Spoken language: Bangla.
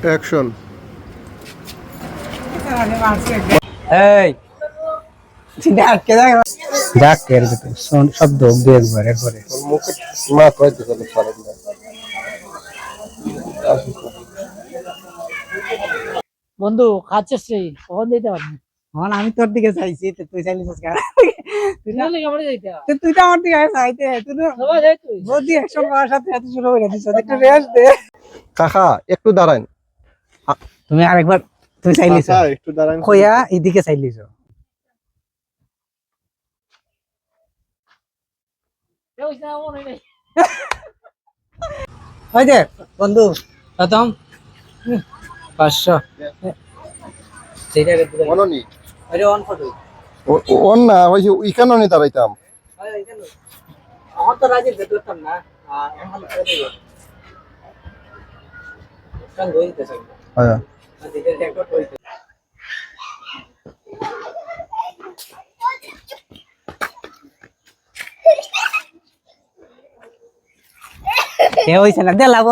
অ্যাকশন। এই ডাকে ডাকে শব্দ একবার একবারে মুখে মা কয় দিতে পারে না। বন্ধু খাচ্ছিস রে কখন দিতে পারবি হন আমি তোর দিকে চাইছি তুই চাইলিস তুই না লেগে আমারে যাইতে তুই তো আমার দিকে চাইতে তুই সবাই যাই তুই বদি অ্যাকশন করার সাথে এত শুরু করে দিছ একটু রেস্ট দে কাকা একটু দাঁড়ান। তুমি আরেকবার তুই চাইলিস কাকা একটু দাঁড়ান। কইয়া এইদিকে চাইলিস কেউ না মনে নেই ওই যে বন্ধু প্রথম 500 সেইটাকে তুই অননি আরে অন ফটো অন না ওই যে ইকানো নি দাঁড়াইতাম। আমার তো রাজি করতাম না এখন করে দেব কাল হইতে চাই হ্যাঁ এটা রেকর্ড হইতে এ হইছে না দে লাভ